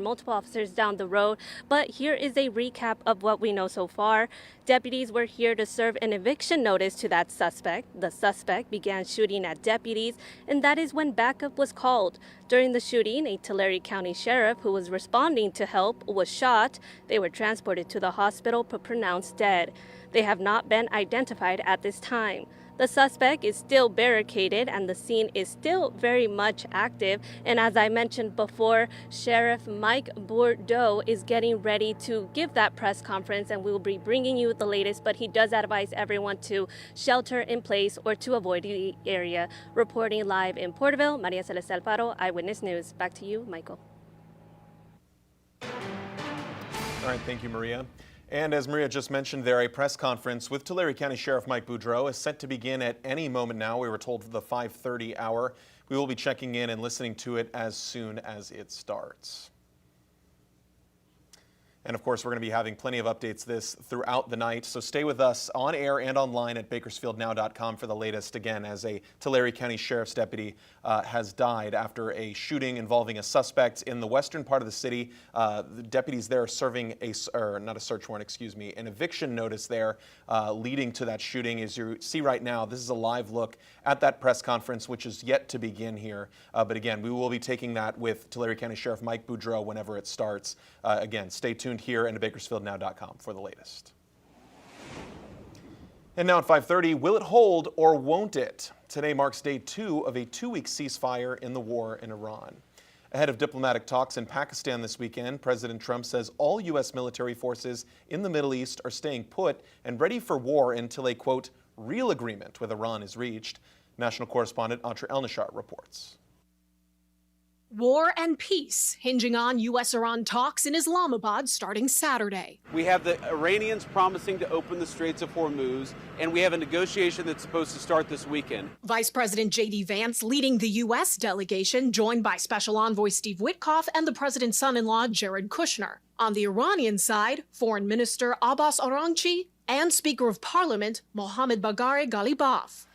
multiple officers down the road. But here is a recap of what we know so far. Deputies were here to serve an eviction notice to that suspect. The suspect began shooting at deputies, and that is when backup was called. During the shooting, a Tulare County sheriff who was responding to help was shot. They were transported to the hospital but pronounced dead. They have not been identified at this time. The suspect is still barricaded and the scene is still very much active. And as I mentioned before, Sheriff Mike Bourdeau is getting ready to give that press conference, and we will be bringing you the latest, but he does advise everyone to shelter in place or to avoid the area. Reporting live in Porterville, Maria Celeste Alfaro, Eyewitness News. Back to you, Michael. All right, thank you, Maria. And as Maria just mentioned there, a press conference with Tulare County Sheriff Mike Boudreau is set to begin at any moment now. We were told for the 5:30 hour. We will be checking in and listening to it as soon as it starts. And of course, we're going to be having plenty of updates throughout the night. So stay with us on air and online at bakersfieldnow.com for the latest. Again, as a Tulare County Sheriff's deputy has died after a shooting involving a suspect in the western part of the city. The deputies there are serving not a search warrant, an eviction notice there leading to that shooting. As you see right now, this is a live look at that press conference, which is yet to begin here. But again, we will be taking that with Tulare County Sheriff Mike Boudreau whenever it starts. Again, stay tuned here and at bakersfieldnow.com for the latest. And now at 5:30, will it hold or won't it? Today marks day 2 of a 2-week ceasefire in the war in Iran. Ahead of diplomatic talks in Pakistan this weekend, President Trump says all U.S. military forces in the Middle East are staying put and ready for war until a, quote, real agreement with Iran is reached. National correspondent Atra El-Nashar reports. War and peace hinging on U.S.-Iran talks in Islamabad starting Saturday. We have the Iranians promising to open the Straits of Hormuz, and we have a negotiation that's supposed to start this weekend. Vice President J.D. Vance leading the U.S. delegation, joined by Special Envoy Steve Witkoff and the president's son-in-law Jared Kushner. On the Iranian side, Foreign Minister Abbas Araghchi and Speaker of Parliament Mohammad Bagher Ghalibaf,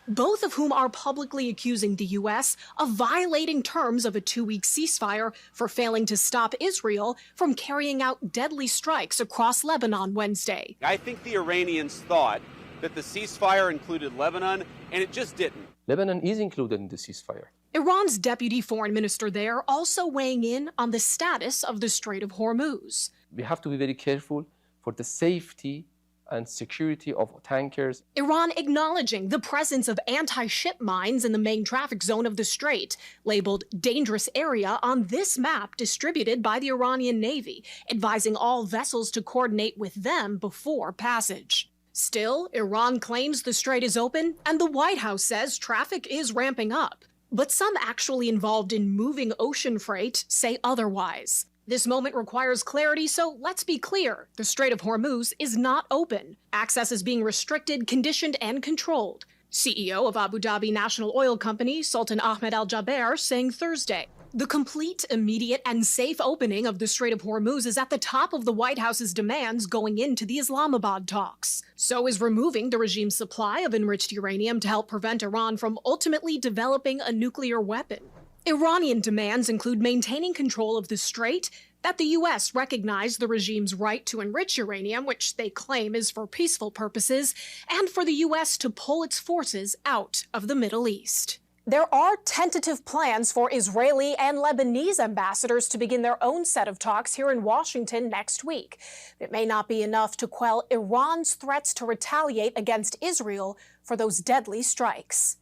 both of whom are publicly accusing the U.S. of violating terms of a 2-week ceasefire for failing to stop Israel from carrying out deadly strikes across Lebanon Wednesday. I think the Iranians thought that the ceasefire included Lebanon, and it just didn't. Lebanon is included in the ceasefire. Iran's deputy foreign minister there also weighing in on the status of the Strait of Hormuz. We have to be very careful for the safety and security of tankers. Iran acknowledging the presence of anti-ship mines in the main traffic zone of the strait, labeled dangerous area on this map distributed by the Iranian Navy, advising all vessels to coordinate with them before passage. Still, Iran claims the strait is open, and the White House says traffic is ramping up. But some actually involved in moving ocean freight say otherwise. This moment requires clarity, so let's be clear. The Strait of Hormuz is not open. Access is being restricted, conditioned, and controlled. CEO of Abu Dhabi National Oil Company, Sultan Ahmed Al Jaber, saying Thursday, the complete, immediate, and safe opening of the Strait of Hormuz is at the top of the White House's demands going into the Islamabad talks. So is removing the regime's supply of enriched uranium to help prevent Iran from ultimately developing a nuclear weapon. Iranian demands include maintaining control of the strait, that the U.S. recognize the regime's right to enrich uranium, which they claim is for peaceful purposes, and for the U.S. to pull its forces out of the Middle East. There are tentative plans for Israeli and Lebanese ambassadors to begin their own set of talks here in Washington next week. It may not be enough to quell Iran's threats to retaliate against Israel for those deadly strikes.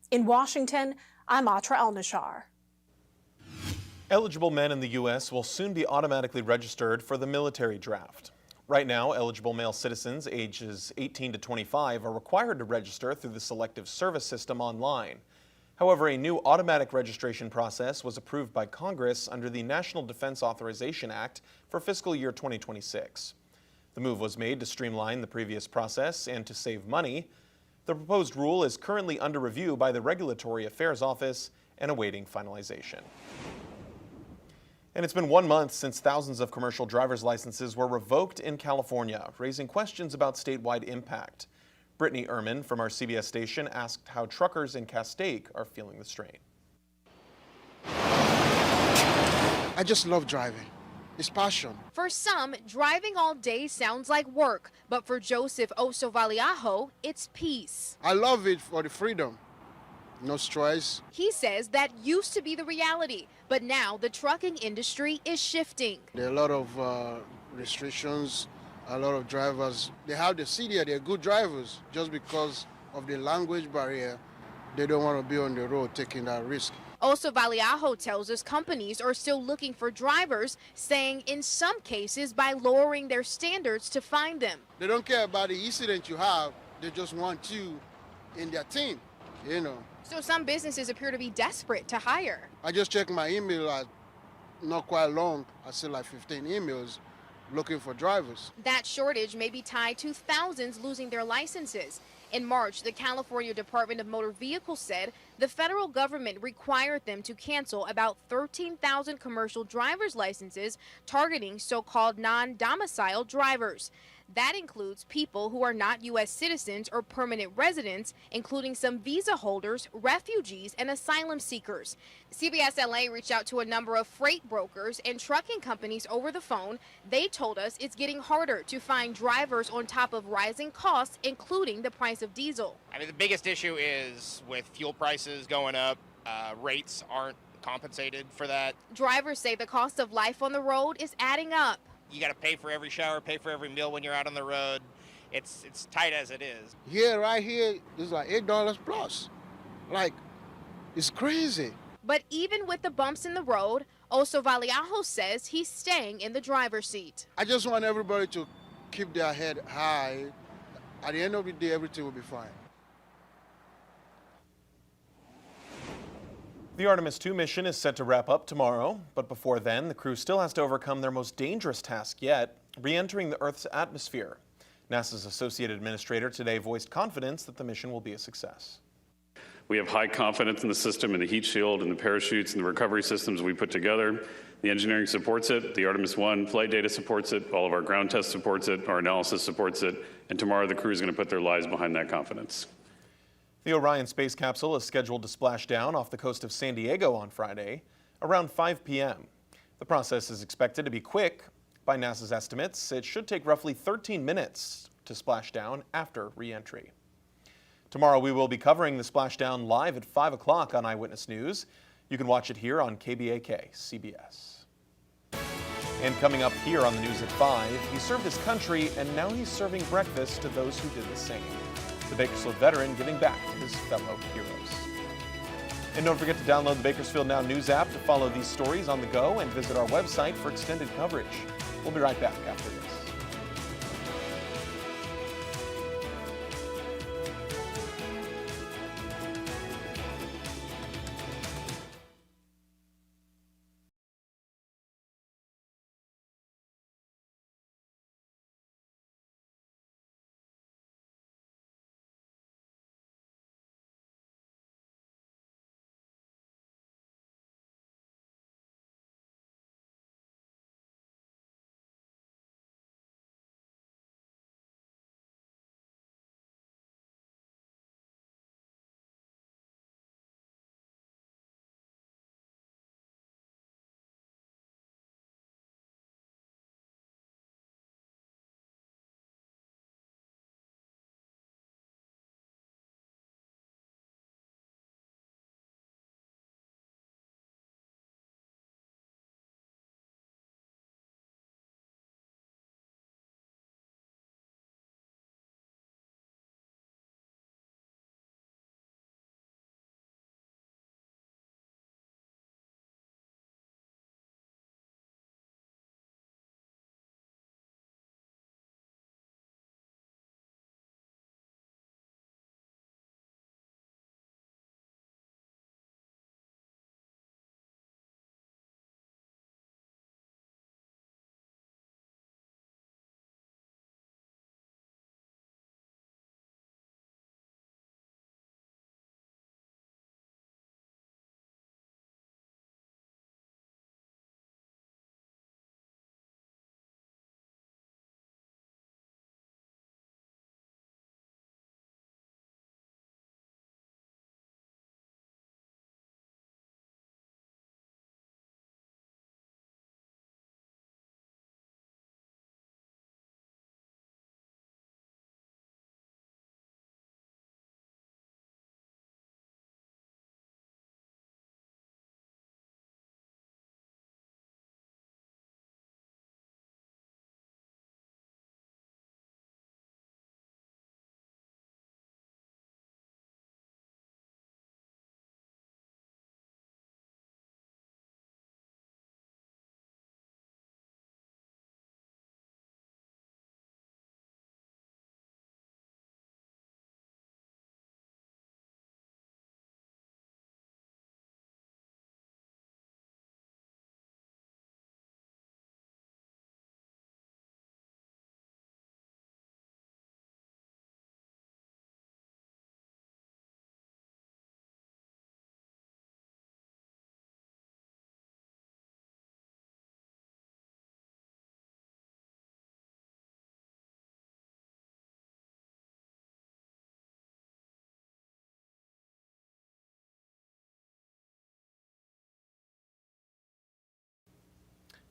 In Washington, I'm Atra El-Nashar. Eligible men in the U.S. will soon be automatically registered for the military draft. Right now, eligible male citizens ages 18 to 25 are required to register through the Selective Service System online. However, a new automatic registration process was approved by Congress under the National Defense Authorization Act for fiscal year 2026. The move was made to streamline the previous process and to save money. The proposed rule is currently under review by the Regulatory Affairs Office and awaiting finalization. And it's been 1 month since thousands of commercial driver's licenses were revoked in California, raising questions about statewide impact. Brittany Ehrman from our CBS station asked how truckers in Castaic are feeling the strain. I just love driving. It's passion. For some, driving all day sounds like work, but for Joseph Osovaliaho, it's peace. I love it for the freedom. No stress. He says that used to be the reality, but now the trucking industry is shifting. There are a lot of restrictions, a lot of drivers. They have the city, they're good drivers. Just because of the language barrier, they don't want to be on the road taking that risk. Osovaliaho tells us companies are still looking for drivers, saying in some cases by lowering their standards to find them. They don't care about the incident you have, they just want you in their team, you know. So some businesses appear to be desperate to hire. I just checked my email, not quite long, I see like 15 emails looking for drivers. That shortage may be tied to thousands losing their licenses. In March, the California Department of Motor Vehicles said the federal government required them to cancel about 13,000 commercial driver's licenses targeting so-called non-domiciled drivers. That includes people who are not U.S. citizens or permanent residents, including some visa holders, refugees, and asylum seekers. CBS LA reached out to a number of freight brokers and trucking companies over the phone. They told us it's getting harder to find drivers on top of rising costs, including the price of diesel. I mean, the biggest issue is with fuel prices going up, rates aren't compensated for that. Drivers say the cost of life on the road is adding up. You got to pay for every shower, pay for every meal when you're out on the road. It's tight as it is. Here, right here, it's like $8 plus. Like, it's crazy. But even with the bumps in the road, Osovaliaho says he's staying in the driver's seat. I just want everybody to keep their head high. At the end of the day, everything will be fine. The Artemis II mission is set to wrap up tomorrow, but before then, the crew still has to overcome their most dangerous task yet, re-entering the Earth's atmosphere. NASA's Associate Administrator today voiced confidence that the mission will be a success. We have high confidence in the system and the heat shield and the parachutes and the recovery systems we put together. The engineering supports it, the Artemis I flight data supports it, all of our ground test supports it, our analysis supports it, and tomorrow the crew is going to put their lives behind that confidence. The Orion space capsule is scheduled to splash down off the coast of San Diego on Friday, around 5 p.m. The process is expected to be quick. By NASA's estimates, it should take roughly 13 minutes to splash down after re-entry. Tomorrow we will be covering the splashdown live at 5 o'clock on Eyewitness News. You can watch it here on KBAK CBS. And coming up here on the news at 5, he served his country and now he's serving breakfast to those who did the same. The Bakersfield veteran giving back to his fellow heroes. And don't forget to download the Bakersfield Now News app to follow these stories on the go and visit our website for extended coverage. We'll be right back after this.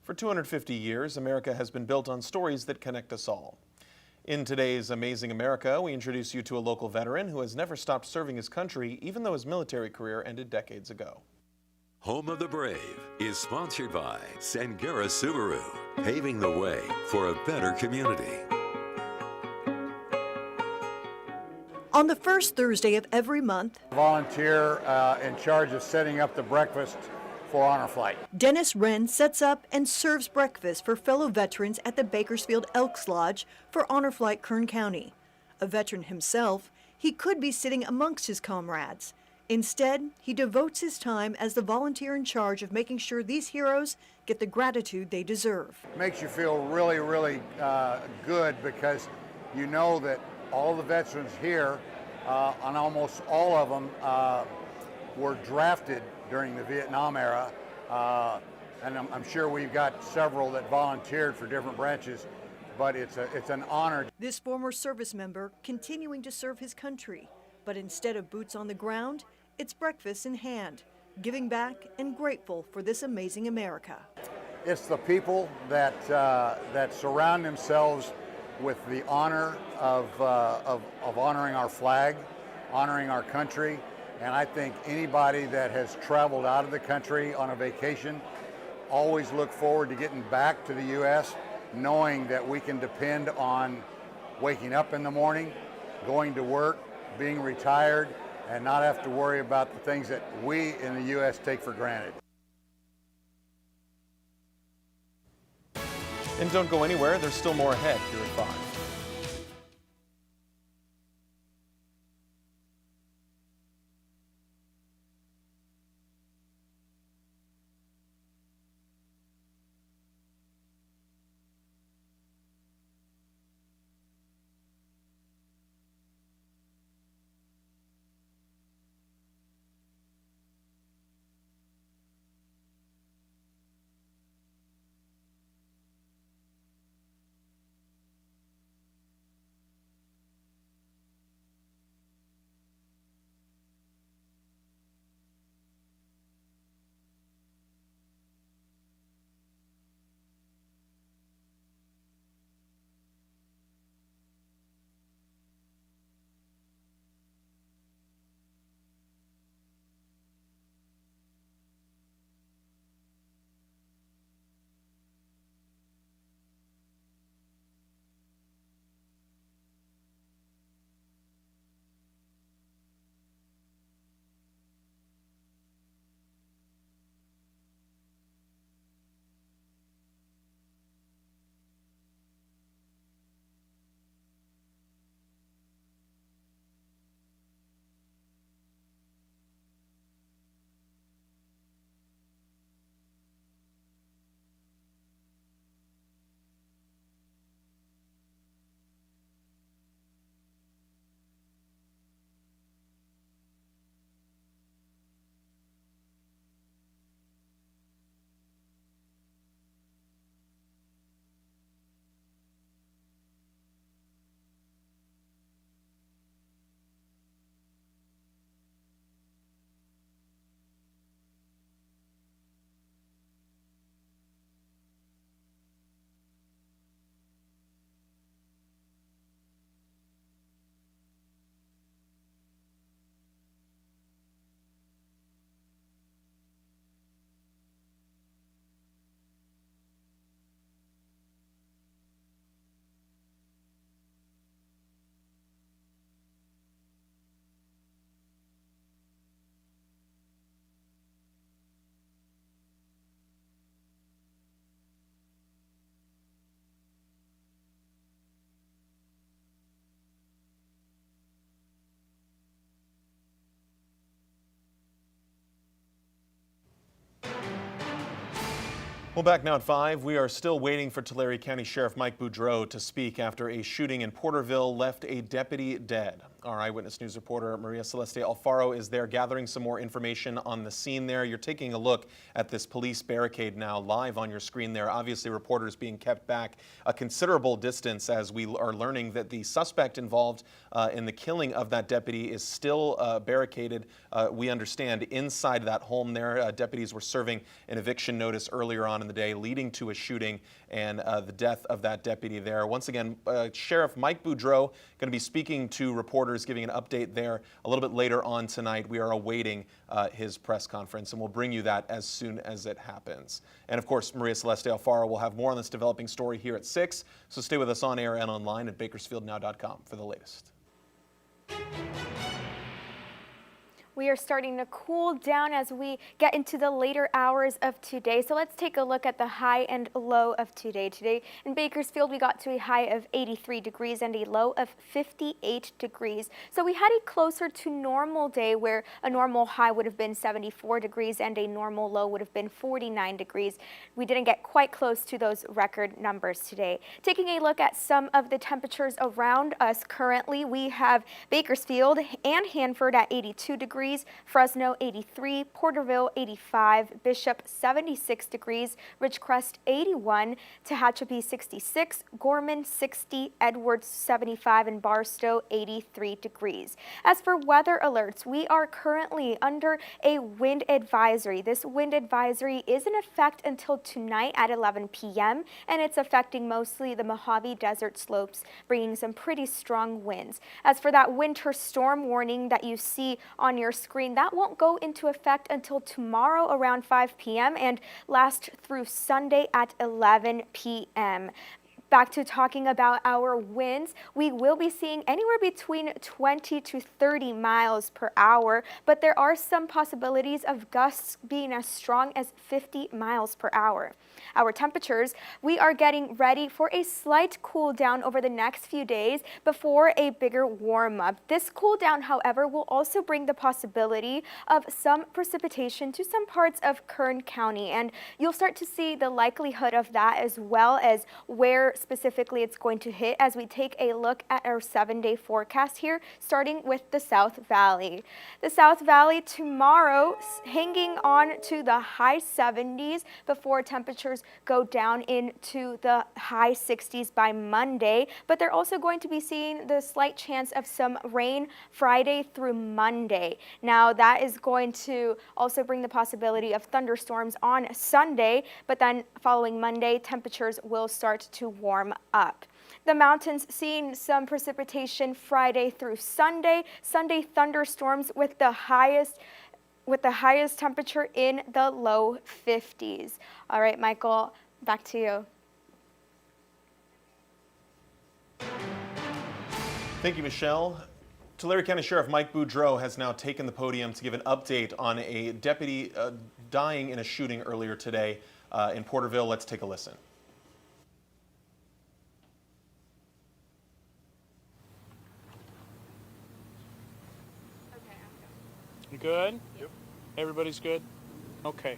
For 250 years, America has been built on stories that connect us all. In today's Amazing America, we introduce you to a local veteran who has never stopped serving his country, even though his military career ended decades ago. Home of the Brave is sponsored by Sangera Subaru, paving the way for a better community. On the first Thursday of every month, volunteer in charge of setting up the breakfast for Honor Flight. Dennis Wren sets up and serves breakfast for fellow veterans at the Bakersfield Elks Lodge for Honor Flight Kern County. A veteran himself, he could be sitting amongst his comrades. Instead, he devotes his time as the volunteer in charge of making sure these heroes get the gratitude they deserve. It makes you feel really, really good because you know that all the veterans here, and almost all of them, were drafted during the Vietnam era, and I'm sure we've got several that volunteered for different branches, but it's an honor. This former service member continuing to serve his country, but instead of boots on the ground, it's breakfast in hand, giving back and grateful for this amazing America. It's the people that surround themselves with the honor of honoring our flag, honoring our country. And I think anybody that has traveled out of the country on a vacation always look forward to getting back to the U.S., knowing that we can depend on waking up in the morning, going to work, being retired, and not have to worry about the things that we in the U.S. take for granted. And don't go anywhere, there's still more ahead here at 5. Well, back now at 5, we are still waiting for Tulare County Sheriff Mike Boudreau to speak after a shooting in Porterville left a deputy dead. Our Eyewitness News reporter Maria Celeste Alfaro is there gathering some more information on the scene there. You're taking a look at this police barricade now live on your screen there. Obviously, reporters being kept back a considerable distance as we are learning that the suspect involved in the killing of that deputy is still barricaded, we understand, inside that home there. Deputies were serving an eviction notice earlier on in the day, leading to a shooting and the death of that deputy there. Once again, Sheriff Mike Boudreau going to be speaking to reporters, giving an update there a little bit later on tonight. We are awaiting his press conference, and we'll bring you that as soon as it happens. And of course, Maria Celeste Alfaro will have more on this developing story here at 6, so stay with us on air and online at bakersfieldnow.com for the latest. We are starting to cool down as we get into the later hours of today. So let's take a look at the high and low of today. Today in Bakersfield, we got to a high of 83 degrees and a low of 58 degrees. So we had a closer to normal day where a normal high would have been 74 degrees and a normal low would have been 49 degrees. We didn't get quite close to those record numbers today. Taking a look at some of the temperatures around us currently, we have Bakersfield and Hanford at 82 degrees. Fresno 83, Porterville 85, Bishop 76 degrees, Ridgecrest 81, Tehachapi 66, Gorman 60, Edwards 75, and Barstow 83 degrees. As for weather alerts, we are currently under a wind advisory. This wind advisory is in effect until tonight at 11 p.m. and it's affecting mostly the Mojave Desert slopes, bringing some pretty strong winds. As for that winter storm warning that you see on your screen, that won't go into effect until tomorrow around 5 p.m. and last through Sunday at 11 p.m. Back to talking about our winds, we will be seeing anywhere between 20 to 30 miles per hour, but there are some possibilities of gusts being as strong as 50 miles per hour. Our temperatures, we are getting ready for a slight cool down over the next few days before a bigger warm up. This cool down, however, will also bring the possibility of some precipitation to some parts of Kern County, and you'll start to see the likelihood of that as well as where specifically it's going to hit as we take a look at our 7-day forecast here, starting with the South Valley. The South Valley tomorrow hanging on to the high 70s before temperatures go down into the high 60s by Monday, but they're also going to be seeing the slight chance of some rain Friday through Monday. Now that is going to also bring the possibility of thunderstorms on Sunday, but then following Monday, temperatures will start to warm up. The mountains seeing some precipitation Friday through Sunday. Sunday thunderstorms with the highest temperature in the low 50s. All right, Michael, back to you. Thank you, Michelle. Tulare County Sheriff Mike Boudreau has now taken the podium to give an update on a deputy dying in a shooting earlier today in Porterville. Let's take a listen. You good? Yep. Everybody's good? Okay.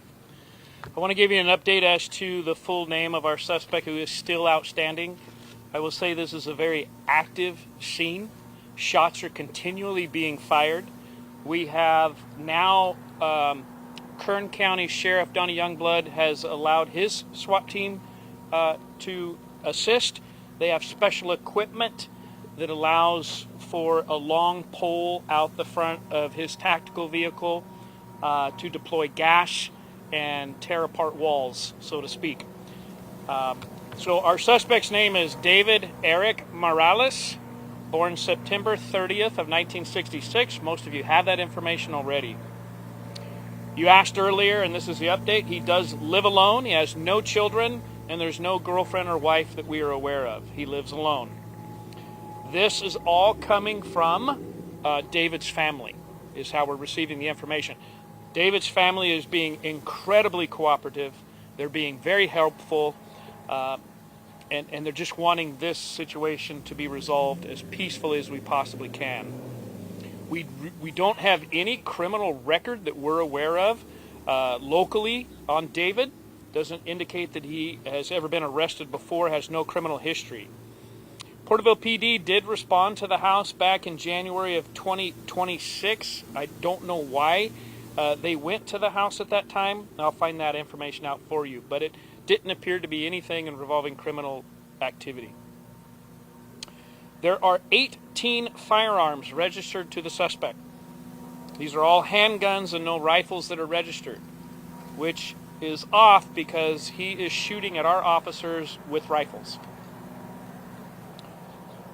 I want to give you an update as to the full name of our suspect who is still outstanding. I will say this is a very active scene. Shots are continually being fired. We have now Kern County Sheriff Donnie Youngblood has allowed his SWAT team to assist. They have special equipment that allows for a long pole out the front of his tactical vehicle to deploy gas and tear apart walls, so to speak. So our suspect's name is David Eric Morales, born September 30th of 1966. Most of you have that information already. You asked earlier, and this is the update, he does live alone. He has no children, and there's no girlfriend or wife that we are aware of. He lives alone. This is all coming from David's family, is how we're receiving the information. David's family is being incredibly cooperative. They're being very helpful, and they're just wanting this situation to be resolved as peacefully as we possibly can. We don't have any criminal record that we're aware of locally on David. Doesn't indicate that he has ever been arrested before, has no criminal history. Porterville PD did respond to the house back in January of 2026. I don't know why they went to the house at that time. I'll find that information out for you, but it didn't appear to be anything involving criminal activity. There are 18 firearms registered to the suspect. These are all handguns and no rifles that are registered, which is off because he is shooting at our officers with rifles.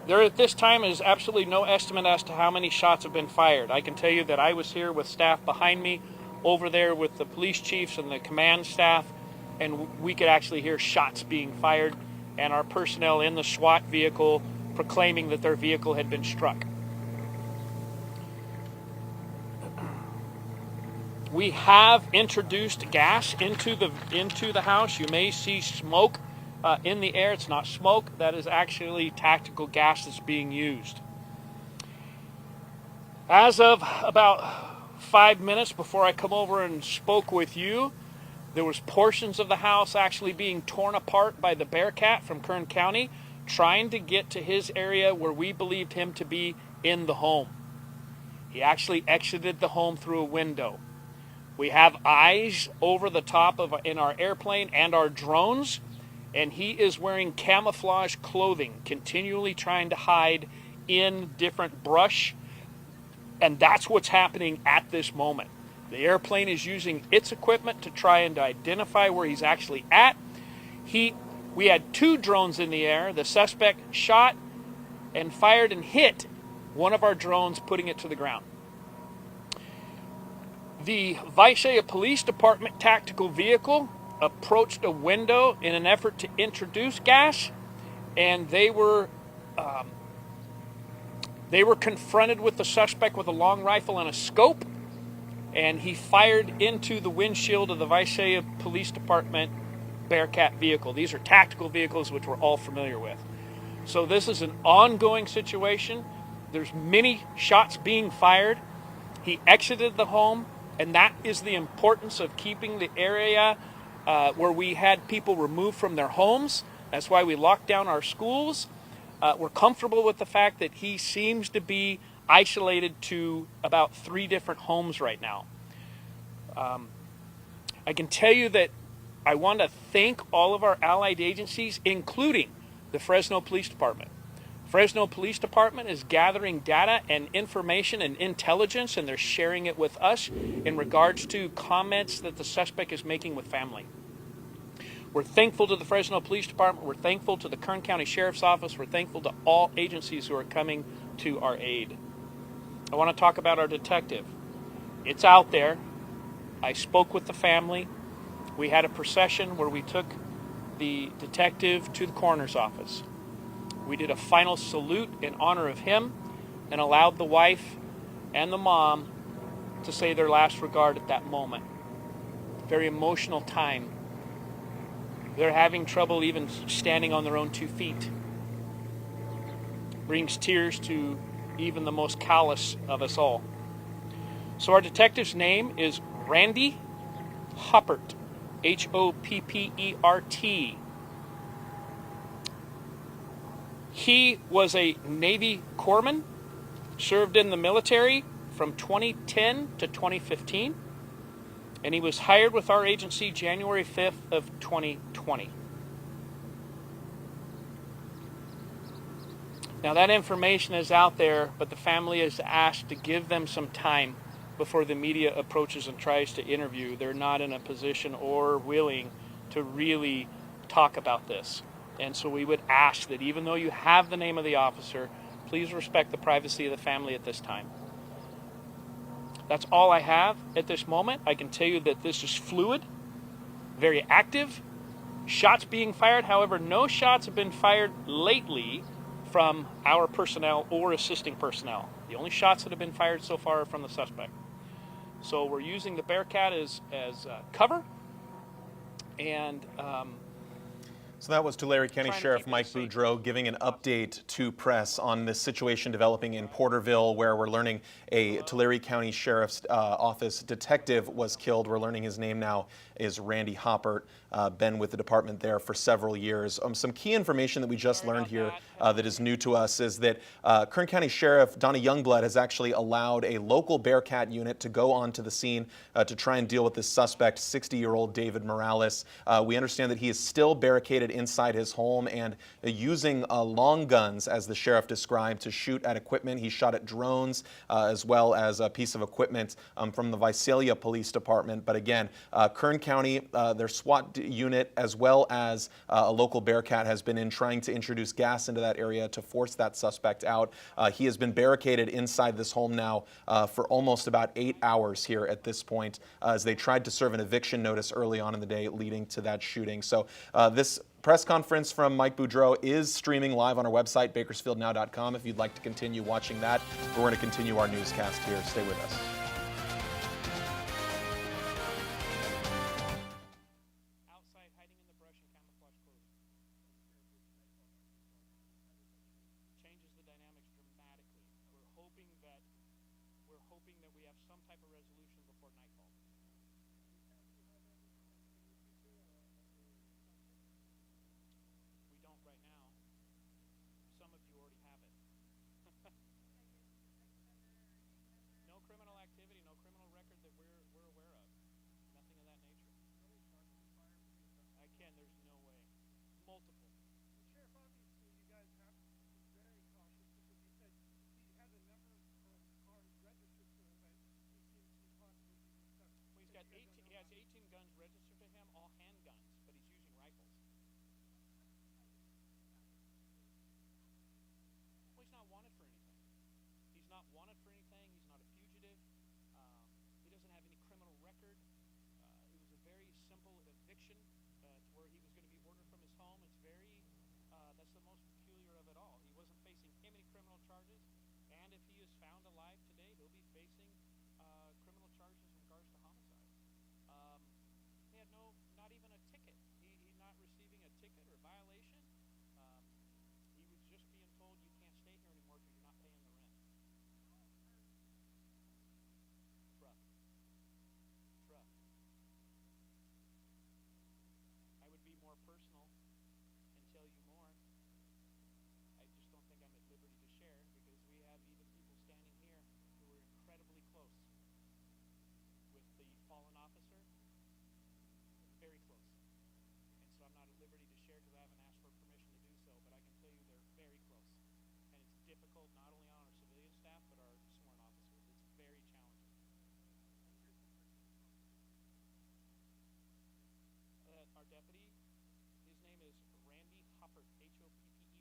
There at this time is absolutely no estimate as to how many shots have been fired. I can tell you that I was here with staff behind me, over there with the police chiefs and the command staff, and we could actually hear shots being fired and our personnel in the SWAT vehicle proclaiming that their vehicle had been struck. We have introduced gas into the house. You may see smoke in the air. It's not smoke. That is actually tactical gas that's being used. As of about 5 minutes before I come over and spoke with you, there was portions of the house actually being torn apart by the Bearcat from Kern County, trying to get to his area where we believed him to be in the home. He actually exited the home through a window. We have eyes over the top of in our airplane and our drones, and he is wearing camouflage clothing, continually trying to hide in different brush, and that's what's happening at this moment. The airplane is using its equipment to try and identify where he's actually at. We had 2 drones in the air. The suspect shot and fired and hit one of our drones, putting it to the ground. The Visalia Police Department tactical vehicle approached a window in an effort to introduce gas, and they were confronted with the suspect with a long rifle and a scope, and he fired into the windshield of the Visalia Police Department Bearcat vehicle. These are tactical vehicles which we're all familiar with. So this is an ongoing situation. There's many shots being fired. He exited the home, and that is the importance of keeping the area where we had people removed from their homes. That's why we locked down our schools. We're comfortable with the fact that he seems to be isolated to about 3 different homes right now. I can tell you that I want to thank all of our allied agencies, including the Fresno Police Department. Fresno Police Department is gathering data and information and intelligence, and they're sharing it with us in regards to comments that the suspect is making with family. We're thankful to the Fresno Police Department. We're thankful to the Kern County Sheriff's Office. We're thankful to all agencies who are coming to our aid. I want to talk about our detective. It's out there. I spoke with the family. We had a procession where we took the detective to the coroner's office. We did a final salute in honor of him and allowed the wife and the mom to say their last regard at that moment. Very emotional time. They're having trouble even standing on their own 2 feet. Brings tears to even the most callous of us all. So our detective's name is Randy Hoppert, Hoppert. He was a Navy corpsman, served in the military from 2010 to 2015, and he was hired with our agency January 5th of 2020. Now that information is out there, but the family is asked to give them some time before the media approaches and tries to interview. They're not in a position or willing to really talk about this. And so we would ask that even though you have the name of the officer, please respect the privacy of the family at this time. That's all I have at this moment. I can tell you that this is fluid, very active, shots being fired. However, no shots have been fired lately from our personnel or assisting personnel. The only shots that have been fired so far are from the suspect. So we're using the Bearcat as cover, and So that was Tulare County Trying to Sheriff keep it Mike as safe Boudreau giving an update to press on this situation developing in Porterville, where we're learning a Tulare County Sheriff's Office detective was killed. We're learning his name now is Randy Hoppert, been with the department there for several years. Some key information that we just learned here that is new to us is that Kern County Sheriff Donna Youngblood has actually allowed a local Bearcat unit to go onto the scene to try and deal with this suspect, 60-year-old David Morales. We understand that he is still barricaded inside his home and using long guns, as the sheriff described, to shoot at equipment. He shot at drones as well as a piece of equipment from the Visalia Police Department. But again, Kern County, their SWAT unit, as well as a local Bearcat, has been in trying to introduce gas into that area to force that suspect out. He has been barricaded inside this home now for almost about 8 hours here at this point, as they tried to serve an eviction notice early on in the day leading to that shooting. So this press conference from Mike Boudreau is streaming live on our website, bakersfieldnow.com, if you'd like to continue watching that. We're going to continue our newscast here. Stay with us. Outside, hiding in the brush in camouflage clothing. Changes the dynamics dramatically. We're hoping that we have some type of resolution before nightfall. We don't right now. Some of you already have it. No criminal activity, no criminal record that we're aware of. Nothing of that nature. I can, there's no way. Multiple. Sheriff, obviously you guys have to be very cautious because you said he has a number of cars registered to him, but he seems to possibly be suspect. Well, he has 18 guns registered to him, all handguns, but he's using rifles. Well, he's not wanted for anything. He's not wanted for anything. He's not a fugitive. He doesn't have any criminal record. It was a very simple eviction to where he was going to be ordered from his home. It's very, that's the most peculiar of it all. He wasn't facing any criminal charges, and if he is found alive today, he'll be facing criminal charges in regards to homicide. He had not even a ticket. He's not receiving a ticket or violation. He was just being told you can't stay here anymore because you're not paying the rent. Truck. I would be more personal and tell you more. I just don't think I'm at liberty to share because we have even people standing here who were incredibly close with the fallen officer, very close. And so I'm not at liberty to share because I haven't asked for permission to do so, but I can tell you they're very close. And it's difficult not